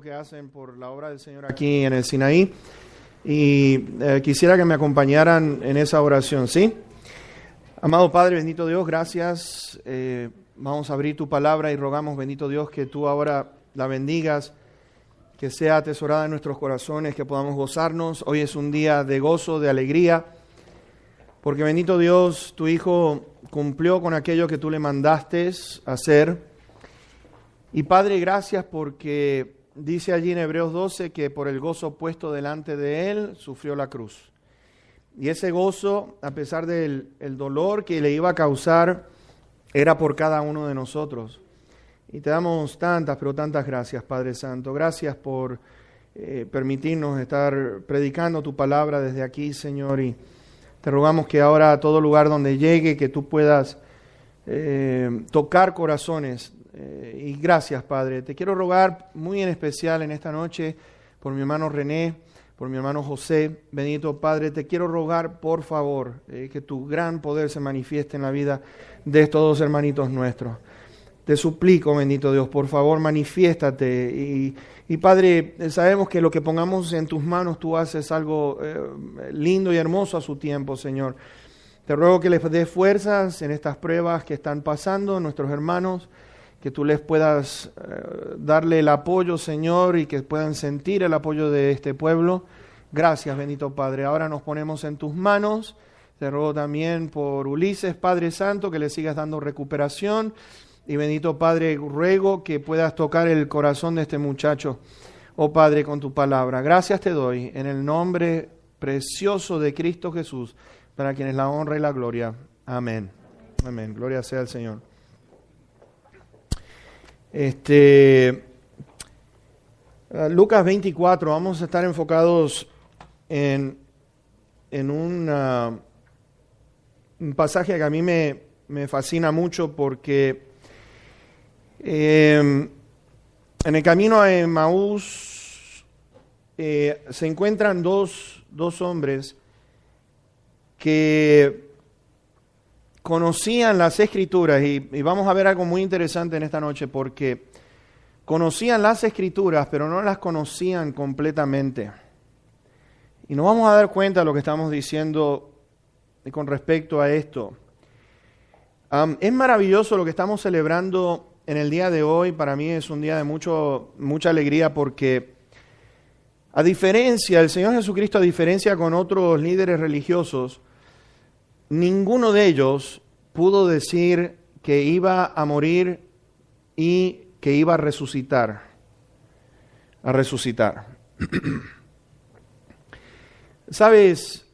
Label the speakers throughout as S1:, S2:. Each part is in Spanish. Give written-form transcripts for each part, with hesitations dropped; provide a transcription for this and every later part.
S1: que hacen por la obra del Señor aquí en el Sinaí. Y quisiera que me acompañaran en esa oración, ¿sí? Amado Padre, bendito Dios, gracias. Vamos a abrir tu palabra y rogamos, bendito Dios, que tú ahora la bendigas, que sea atesorada en nuestros corazones, que podamos gozarnos. Hoy es un día de gozo, de alegría, porque bendito Dios, tu Hijo cumplió con aquello que tú le mandaste hacer. Y Padre, gracias porque dice allí en Hebreos 12 que por el gozo puesto delante de Él sufrió la cruz. Y ese gozo, a pesar del dolor que le iba a causar, era por cada uno de nosotros. Y te damos tantas, pero tantas gracias, Padre Santo. Gracias por permitirnos estar predicando tu palabra desde aquí, Señor. Y te rogamos que ahora a todo lugar donde llegue, que tú puedas tocar corazones. Y gracias, Padre. Te quiero rogar muy en especial en esta noche por mi hermano René, por mi hermano José. Bendito Padre, te quiero rogar, por favor, que tu gran poder se manifieste en la vida de estos dos hermanitos nuestros. Te suplico, bendito Dios, por favor, manifiéstate. Y Padre, sabemos que lo que pongamos en tus manos, tú haces algo lindo y hermoso a su tiempo, Señor. Te ruego que les des fuerzas en estas pruebas que están pasando nuestros hermanos, que tú les puedas darle el apoyo, Señor, y que puedan sentir el apoyo de este pueblo. Gracias, bendito Padre. Ahora nos ponemos en tus manos. Te ruego también por Ulises, Padre Santo, que le sigas dando recuperación. Y bendito Padre, ruego que puedas tocar el corazón de este muchacho, oh Padre, con tu palabra. Gracias te doy en el nombre precioso de Cristo Jesús, para quien es la honra y la gloria. Amén. Amén. Gloria sea al Señor. Lucas 24, vamos a estar enfocados en un pasaje que a mí me fascina mucho porque en el camino a Emaús se encuentran dos hombres que conocían las Escrituras y vamos a ver algo muy interesante en esta noche porque conocían las Escrituras pero no las conocían completamente. Y nos vamos a dar cuenta de lo que estamos diciendo con respecto a esto. Es maravilloso lo que estamos celebrando en el día de hoy. Para mí es un día de mucha alegría porque el Señor Jesucristo, a diferencia con otros líderes religiosos, ninguno de ellos pudo decir que iba a morir y que iba a resucitar. ¿Sabes?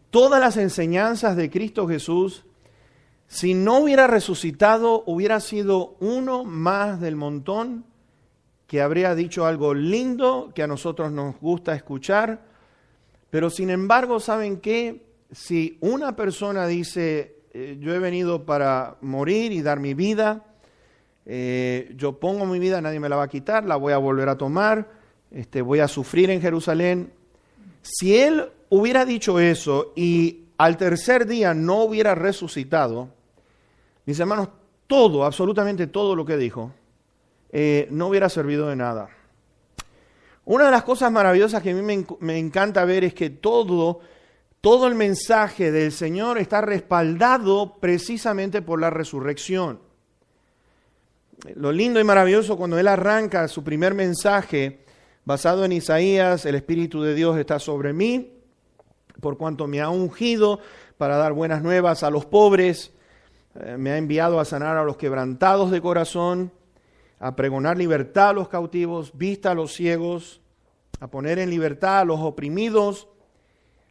S1: Todas las enseñanzas de Cristo Jesús, si no hubiera resucitado, hubiera sido uno más del montón que habría dicho algo lindo que a nosotros nos gusta escuchar. Pero sin embargo, ¿saben qué? Si una persona dice, yo he venido para morir y dar mi vida, yo pongo mi vida, nadie me la va a quitar, la voy a volver a tomar, voy a sufrir en Jerusalén. Si él hubiera dicho eso y al tercer día no hubiera resucitado, mis hermanos, absolutamente todo lo que dijo, no hubiera servido de nada. Una de las cosas maravillosas que a mí me encanta ver es que todo el mensaje del Señor está respaldado precisamente por la resurrección. Lo lindo y maravilloso cuando Él arranca su primer mensaje basado en Isaías, el Espíritu de Dios está sobre mí, por cuanto me ha ungido para dar buenas nuevas a los pobres, me ha enviado a sanar a los quebrantados de corazón, a pregonar libertad a los cautivos, vista a los ciegos, a poner en libertad a los oprimidos,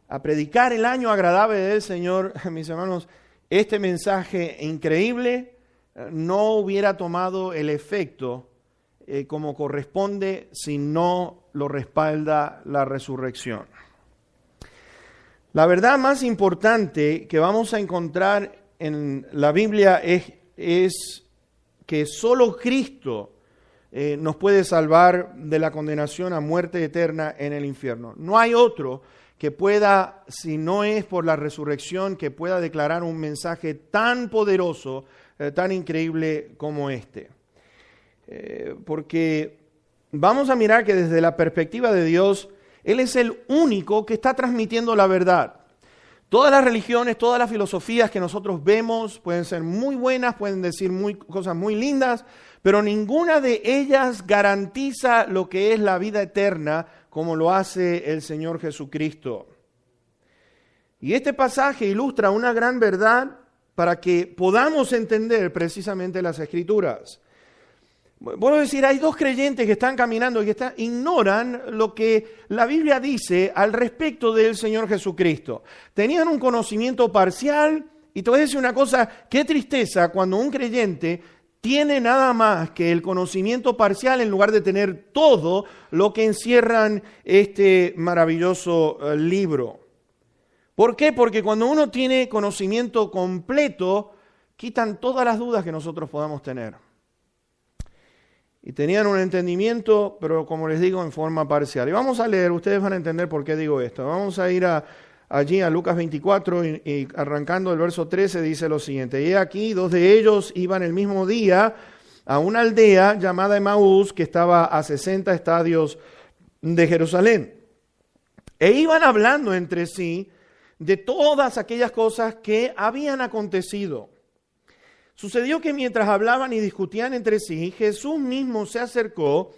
S1: a predicar el año agradable del Señor. Mis hermanos, este mensaje increíble no hubiera tomado el efecto como corresponde si no lo respalda la resurrección. La verdad más importante que vamos a encontrar en la Biblia es que solo Cristo nos puede salvar de la condenación a muerte eterna en el infierno. No hay otro que pueda, si no es por la resurrección, que pueda declarar un mensaje tan poderoso, tan increíble como este. Porque vamos a mirar que desde la perspectiva de Dios, Él es el único que está transmitiendo la verdad. Todas las religiones, todas las filosofías que nosotros vemos pueden ser muy buenas, pueden decir cosas muy lindas, pero ninguna de ellas garantiza lo que es la vida eterna como lo hace el Señor Jesucristo. Y este pasaje ilustra una gran verdad para que podamos entender precisamente las Escrituras. Puedo decir, hay dos creyentes que están caminando y que ignoran lo que la Biblia dice al respecto del Señor Jesucristo. Tenían un conocimiento parcial y te voy a decir una cosa, qué tristeza cuando un creyente tiene nada más que el conocimiento parcial en lugar de tener todo lo que encierran este maravilloso libro. ¿Por qué? Porque cuando uno tiene conocimiento completo, quitan todas las dudas que nosotros podamos tener. Y tenían un entendimiento, pero como les digo, en forma parcial. Y vamos a leer, ustedes van a entender por qué digo esto. Vamos a ir allí a Lucas 24 y arrancando el verso 13 dice lo siguiente. Y aquí 2 de ellos iban el mismo día a una aldea llamada Emaús, que estaba a 60 estadios de Jerusalén. E iban hablando entre sí de todas aquellas cosas que habían acontecido. Sucedió que mientras hablaban y discutían entre sí, Jesús mismo se acercó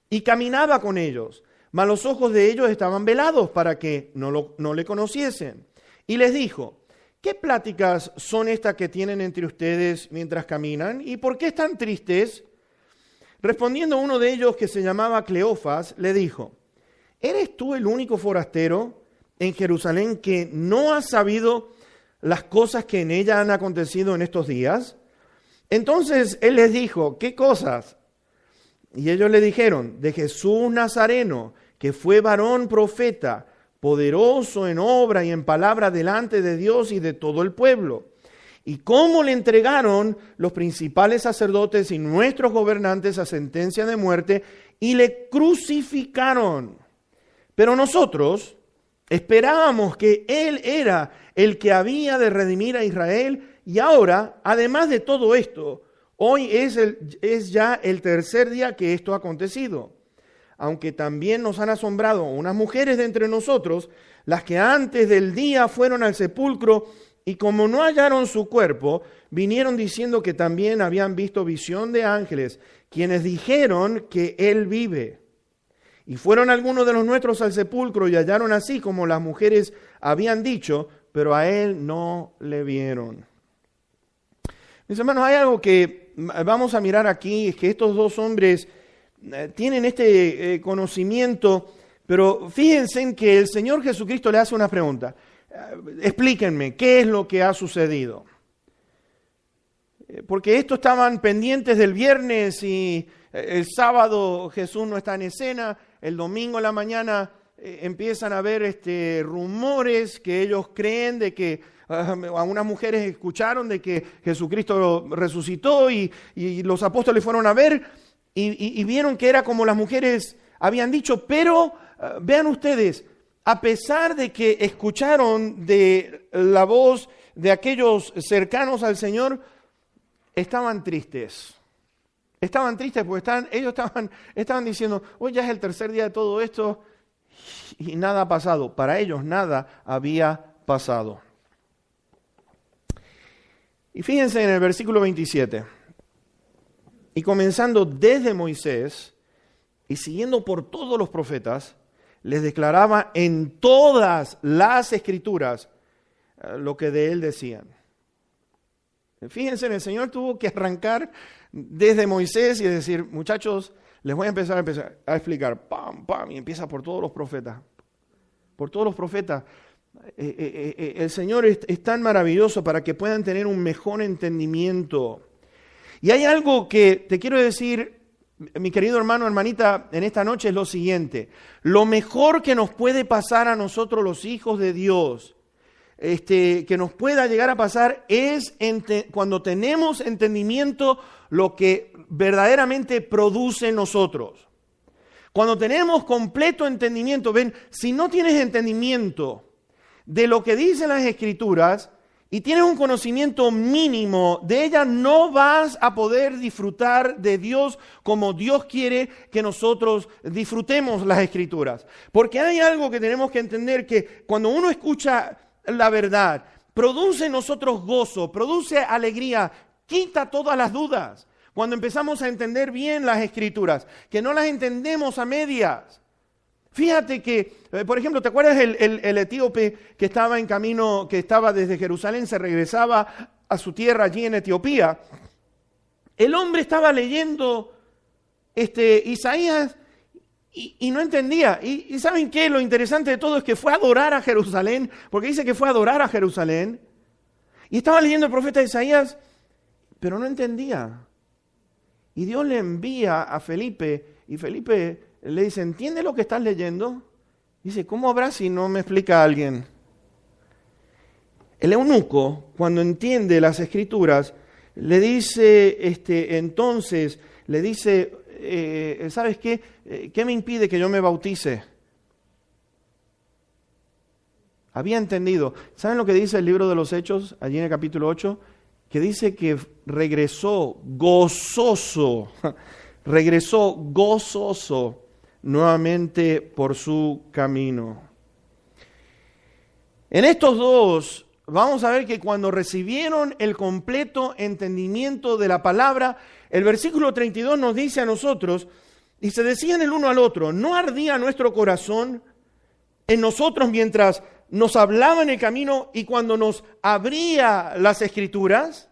S1: y caminaba con ellos, mas los ojos de ellos estaban velados para que no le conociesen. Y les dijo, ¿qué pláticas son estas que tienen entre ustedes mientras caminan? ¿Y por qué están tristes? Respondiendo uno de ellos, que se llamaba Cleofas, le dijo, ¿eres tú el único forastero en Jerusalén que no ha sabido las cosas que en ella han acontecido en estos días? Entonces él les dijo, ¿qué cosas? Y ellos le dijeron, de Jesús Nazareno, que fue varón profeta, poderoso en obra y en palabra delante de Dios y de todo el pueblo. Y cómo le entregaron los principales sacerdotes y nuestros gobernantes a sentencia de muerte y le crucificaron. Pero nosotros esperábamos que Él era el que había de redimir a Israel, y ahora, además de todo esto, hoy es ya el tercer día que esto ha acontecido. Aunque también nos han asombrado unas mujeres de entre nosotros, las que antes del día fueron al sepulcro, y como no hallaron su cuerpo, vinieron diciendo que también habían visto visión de ángeles, quienes dijeron que Él vive. Y fueron algunos de los nuestros al sepulcro y hallaron así como las mujeres habían dicho, pero a Él no le vieron. Mis hermanos, hay algo que vamos a mirar aquí, es que estos dos hombres tienen este conocimiento, pero fíjense en que el Señor Jesucristo le hace una pregunta. Explíquenme, ¿qué es lo que ha sucedido? Porque estos estaban pendientes del viernes y el sábado Jesús no está en escena, el domingo en la mañana empiezan a haber rumores que ellos creen de que algunas mujeres escucharon de que Jesucristo resucitó y los apóstoles fueron a ver y vieron que era como las mujeres habían dicho, pero vean ustedes, a pesar de que escucharon de la voz de aquellos cercanos al Señor, estaban tristes. Estaban tristes porque ellos estaban diciendo, hoy ya es el tercer día de todo esto y nada ha pasado. Para ellos nada había pasado. Y fíjense en el versículo 27. Y comenzando desde Moisés y siguiendo por todos los profetas, les declaraba en todas las Escrituras lo que de él decían. Fíjense, el Señor tuvo que arrancar desde Moisés y decir, muchachos, les voy a empezar a explicar, pam, pam, y empieza por todos los profetas. Por todos los profetas. El Señor es tan maravilloso para que puedan tener un mejor entendimiento. Y hay algo que te quiero decir, mi querido hermano, hermanita, en esta noche es lo siguiente. Lo mejor que nos puede pasar a nosotros los hijos de Dios, que nos pueda llegar a pasar es cuando tenemos entendimiento lo que verdaderamente produce en nosotros. Cuando tenemos completo entendimiento, ven, si no tienes entendimiento de lo que dicen las Escrituras y tienes un conocimiento mínimo de ella, no vas a poder disfrutar de Dios como Dios quiere que nosotros disfrutemos las Escrituras. Porque hay algo que tenemos que entender, que cuando uno escucha la verdad, produce en nosotros gozo, produce alegría, quita todas las dudas. Cuando empezamos a entender bien las Escrituras, que no las entendemos a medias. Fíjate que, por ejemplo, ¿te acuerdas el etíope que estaba en camino, que estaba desde Jerusalén, se regresaba a su tierra allí en Etiopía? El hombre estaba leyendo Isaías y no entendía. Y ¿saben qué? Lo interesante de todo es que fue a adorar a Jerusalén, porque dice que fue a adorar a Jerusalén. Y estaba leyendo el profeta Isaías, pero no entendía. Y Dios le envía a Felipe, y Felipe le dice, ¿entiende lo que estás leyendo? Dice, ¿cómo habrá si no me explica alguien? El eunuco, cuando entiende las Escrituras, le dice, entonces, le dice, ¿sabes qué? ¿Qué me impide que yo me bautice? Había entendido. ¿Saben lo que dice el libro de los Hechos, allí en el capítulo 8? Que dice que regresó gozoso nuevamente por su camino. En estos dos, vamos a ver que cuando recibieron el completo entendimiento de la palabra, el versículo 32 nos dice a nosotros, y se decían el uno al otro, ¿no ardía nuestro corazón en nosotros mientras nos hablaba en el camino y cuando nos abría las Escrituras?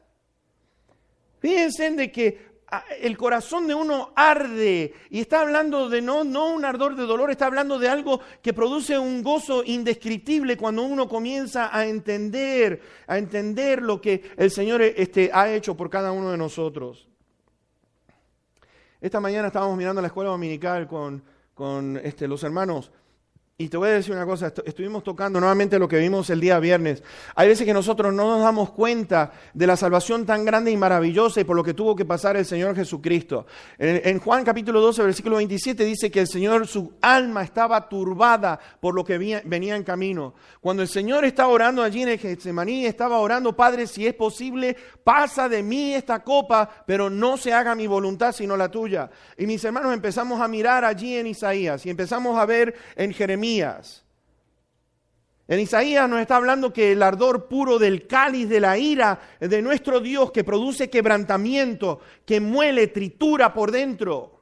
S1: Fíjense de que el corazón de uno arde, y está hablando de no un ardor de dolor, está hablando de algo que produce un gozo indescriptible cuando uno comienza a entender lo que el Señor ha hecho por cada uno de nosotros. Esta mañana estábamos mirando la escuela dominical con los hermanos. Y te voy a decir una cosa, estuvimos tocando nuevamente lo que vimos el día viernes. Hay veces que nosotros no nos damos cuenta de la salvación tan grande y maravillosa y por lo que tuvo que pasar el Señor Jesucristo. En Juan capítulo 12, versículo 27 dice que el Señor, su alma estaba turbada por lo que venía en camino. Cuando el Señor estaba orando allí en el Getsemaní, estaba orando, Padre, si es posible, pasa de mí esta copa, pero no se haga mi voluntad sino la tuya. Y mis hermanos, empezamos a mirar allí en Isaías y empezamos a ver en Jeremías. En Isaías nos está hablando que el ardor puro del cáliz de la ira de nuestro Dios, que produce quebrantamiento, que muele, tritura por dentro.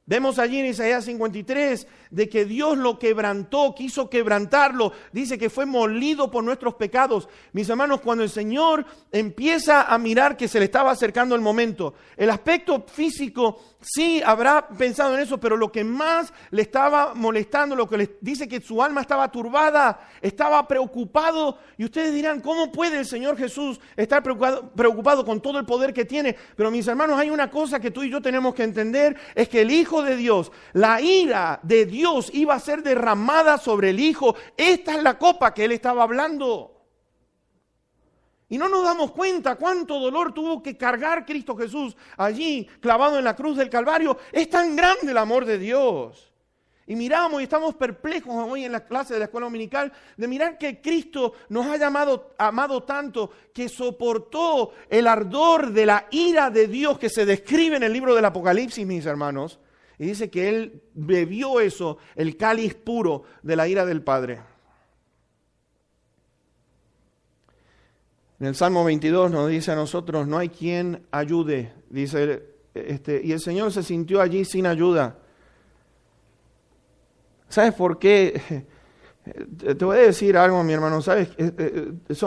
S1: Vemos allí en Isaías 53 de que Dios lo quebrantó, quiso quebrantarlo. Dice que fue molido por nuestros pecados. Mis hermanos, cuando el Señor empieza a mirar que se le estaba acercando el momento, el aspecto físico sí habrá pensado en eso, pero lo que más le estaba molestando, lo que le dice que su alma estaba turbada, estaba preocupado. Y ustedes dirán, ¿cómo puede el Señor Jesús estar preocupado con todo el poder que tiene? Pero mis hermanos, hay una cosa que tú y yo tenemos que entender, es que el Hijo de Dios, la ira de Dios iba a ser derramada sobre el Hijo. Esta es la copa que Él estaba hablando. Y no nos damos cuenta cuánto dolor tuvo que cargar Cristo Jesús allí, clavado en la cruz del Calvario. Es tan grande el amor de Dios. Y miramos y estamos perplejos hoy en la clase de la escuela dominical de mirar que Cristo nos ha amado tanto que soportó el ardor de la ira de Dios que se describe en el libro del Apocalipsis, mis hermanos. Y dice que Él bebió eso, el cáliz puro de la ira del Padre. En el Salmo 22 nos dice a nosotros, no hay quien ayude, dice, y el Señor se sintió allí sin ayuda. ¿Sabes por qué? Te voy a decir algo, mi hermano, ¿sabes?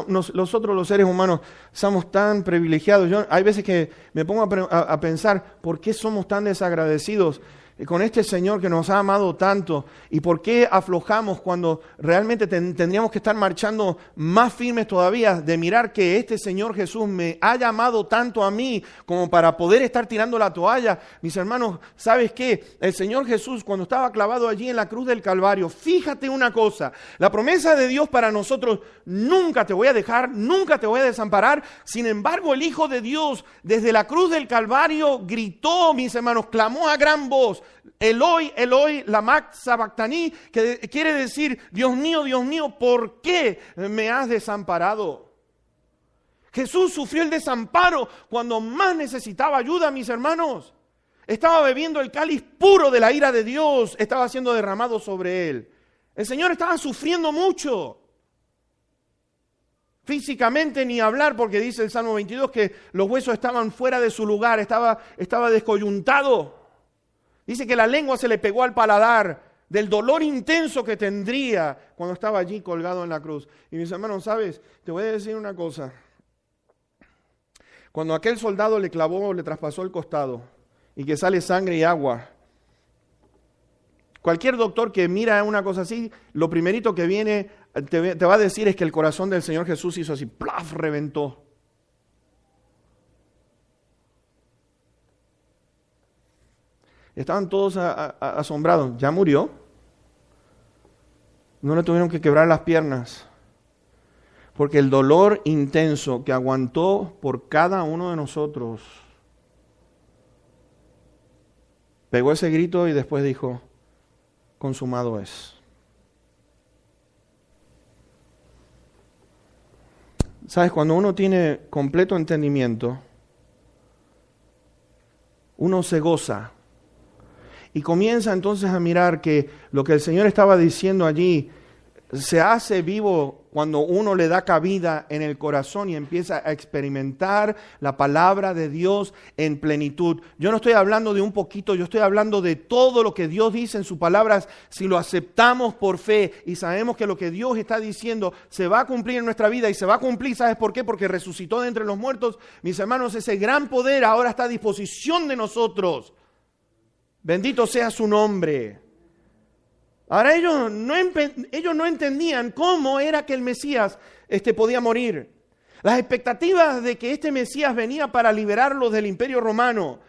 S1: Nosotros los seres humanos somos tan privilegiados. Hay veces que me pongo a pensar, ¿por qué somos tan desagradecidos con este Señor que nos ha amado tanto? ¿Y por qué aflojamos cuando realmente tendríamos que estar marchando más firmes todavía de mirar que este Señor Jesús me haya amado tanto a mí como para poder estar tirando la toalla? Mis hermanos, ¿sabes qué? El Señor Jesús, cuando estaba clavado allí en la cruz del Calvario, fíjate una cosa, la promesa de Dios para nosotros, nunca te voy a dejar, nunca te voy a desamparar. Sin embargo, el Hijo de Dios desde la cruz del Calvario gritó, mis hermanos, clamó a gran voz Dios. Eloi, Eloi, lama sabactani, que quiere decir, Dios mío, ¿por qué me has desamparado? Jesús sufrió el desamparo cuando más necesitaba ayuda, mis hermanos. Estaba bebiendo el cáliz puro de la ira de Dios, estaba siendo derramado sobre él. El Señor estaba sufriendo mucho. Físicamente ni hablar, porque dice el Salmo 22 que los huesos estaban fuera de su lugar, estaba descoyuntado. Dice que la lengua se le pegó al paladar del dolor intenso que tendría cuando estaba allí colgado en la cruz. Y mis hermanos, ¿sabes? Te voy a decir una cosa. Cuando aquel soldado le traspasó el costado y que sale sangre y agua, cualquier doctor que mira una cosa así, lo primerito que viene te va a decir es que el corazón del Señor Jesús hizo así, ¡plaf!, reventó. Estaban todos asombrados. ¿Ya murió? No le tuvieron que quebrar las piernas. Porque el dolor intenso que aguantó por cada uno de nosotros, pegó ese grito y después dijo, consumado es. ¿Sabes? Cuando uno tiene completo entendimiento, uno se goza y comienza entonces a mirar que lo que el Señor estaba diciendo allí se hace vivo cuando uno le da cabida en el corazón y empieza a experimentar la palabra de Dios en plenitud. Yo no estoy hablando de un poquito, yo estoy hablando de todo lo que Dios dice en sus palabras. Si lo aceptamos por fe y sabemos que lo que Dios está diciendo se va a cumplir en nuestra vida y se va a cumplir, ¿sabes por qué? Porque resucitó de entre los muertos. Mis hermanos, ese gran poder ahora está a disposición de nosotros. Bendito sea su nombre. Ahora ellos no entendían cómo era que el Mesías podía morir. Las expectativas de que este Mesías venía para liberarlos del Imperio Romano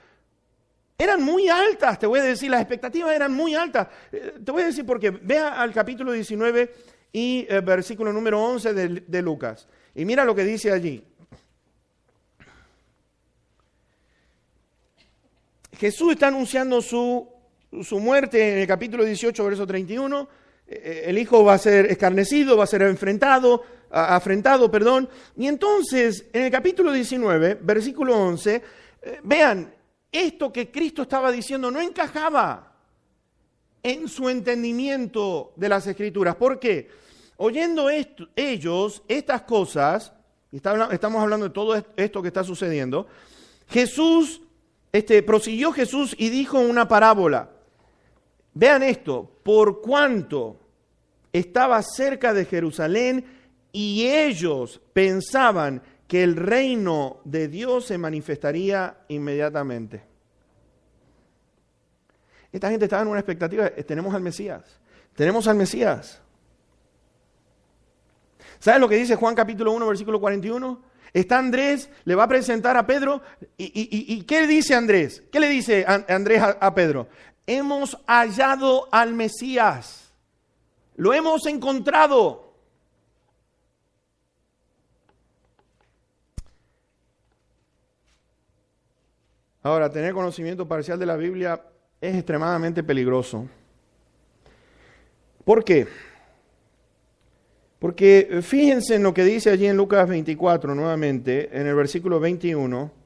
S1: eran muy altas, te voy a decir, las expectativas eran muy altas. Te voy a decir por qué. Vea al capítulo 19 y versículo número 11 de Lucas. Y mira lo que dice allí. Jesús está anunciando su muerte en el capítulo 18, verso 31. El Hijo va a ser escarnecido, va a ser afrentado. Y entonces, en el capítulo 19, versículo 11, vean, esto que Cristo estaba diciendo no encajaba en su entendimiento de las Escrituras. ¿Por qué? Oyendo ellos estas cosas, y estamos hablando de todo esto que está sucediendo, prosiguió Jesús y dijo una parábola. Vean esto, por cuanto estaba cerca de Jerusalén y ellos pensaban que el reino de Dios se manifestaría inmediatamente. Esta gente estaba en una expectativa, tenemos al Mesías. ¿Sabes lo que dice Juan capítulo 1, versículo 41? Está Andrés, le va a presentar a Pedro, y ¿qué dice Andrés? ¿Qué le dice Andrés a Pedro? Hemos hallado al Mesías, lo hemos encontrado. Ahora, tener conocimiento parcial de la Biblia es extremadamente peligroso. ¿Por qué? Porque fíjense en lo que dice allí en Lucas 24, nuevamente, en el versículo 21.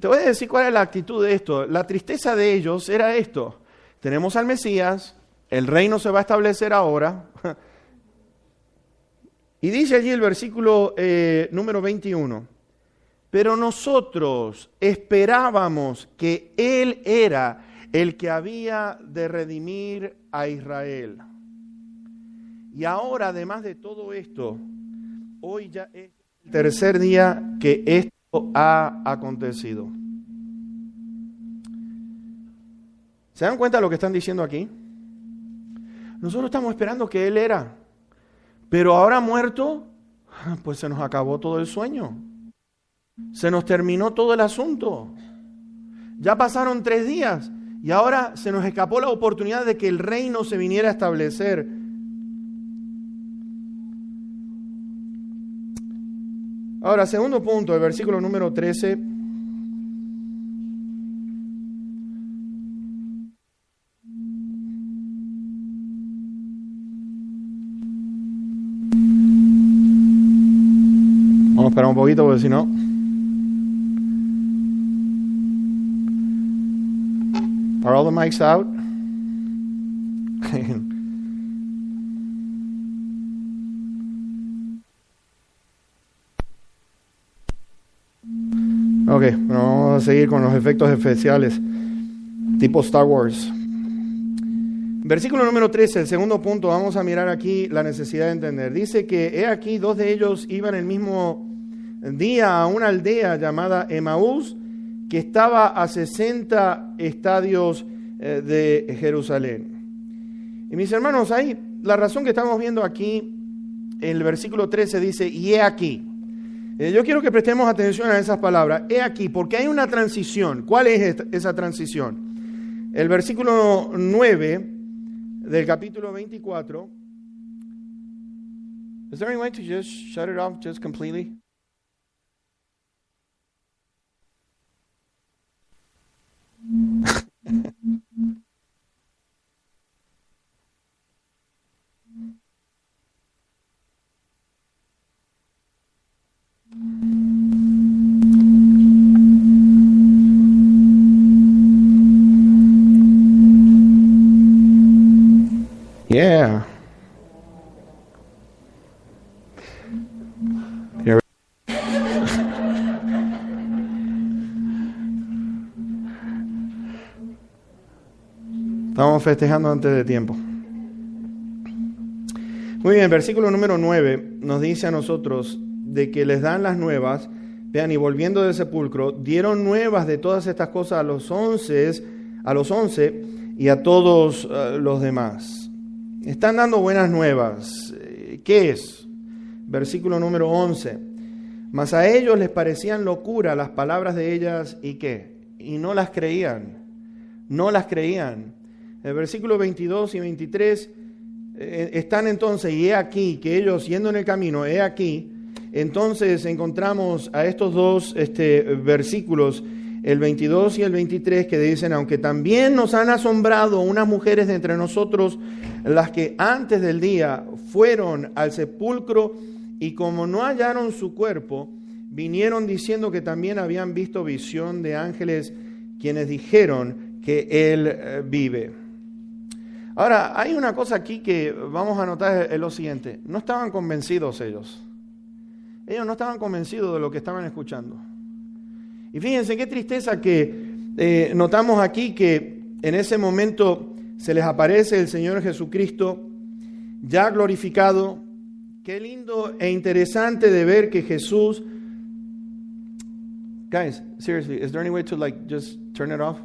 S1: Te voy a decir cuál es la actitud de esto. La tristeza de ellos era esto. Tenemos al Mesías, el reino se va a establecer ahora. Y dice allí el versículo número 21. Pero nosotros esperábamos que Él era el que había de redimir a Israel. Y ahora, además de todo esto, hoy ya es el tercer día que esto ha acontecido. ¿Se dan cuenta de lo que están diciendo aquí? Nosotros estamos esperando que Él era, pero ahora muerto, pues se nos acabó todo el sueño. Se nos terminó todo el asunto. Ya pasaron 3 días y ahora se nos escapó la oportunidad de que el reino se viniera a establecer. Ahora, segundo punto, el versículo número 13. esperar un poquito porque si no... Are all the mics out? Ok, bueno, vamos a seguir con los efectos especiales, tipo Star Wars. Versículo número 13, el segundo punto, vamos a mirar aquí la necesidad de entender. Dice que, he aquí, 2 de ellos iban el mismo día a una aldea llamada Emaús, que estaba a 60 estadios de Jerusalén. Y mis hermanos, ahí la razón que estamos viendo aquí, en el versículo 13 dice, y he aquí. Yo quiero que prestemos atención a esas palabras, he aquí, porque hay una transición. ¿Cuál es esa transición? El versículo 9 del capítulo 24. Is there any way to just shut it off just completely? Yeah. Estamos festejando antes de tiempo. Muy bien, versículo número 9 nos dice a nosotros de que les dan las nuevas. Vean, y volviendo del sepulcro, dieron nuevas de todas estas cosas a los 11 y a todos los demás. Están dando buenas nuevas. ¿Qué es? Versículo número 11. Mas a ellos les parecían locura las palabras de ellas, ¿y qué? Y no las creían. No las creían. El versículo 22 y 23 están entonces, y he aquí, que ellos yendo en el camino, he aquí, entonces encontramos a estos dos versículos, el 22 y el 23, que dicen, aunque también nos han asombrado unas mujeres de entre nosotros, las que antes del día fueron al sepulcro, y como no hallaron su cuerpo, vinieron diciendo que también habían visto visión de ángeles, quienes dijeron que él vive. Ahora, hay una cosa aquí que vamos a notar, es lo siguiente. No estaban convencidos ellos. Ellos no estaban convencidos de lo que estaban escuchando. Y fíjense qué tristeza que notamos aquí que en ese momento se les aparece el Señor Jesucristo ya glorificado. Qué lindo e interesante de ver que Jesús... Guys, seriously, is there any way to just turn it off?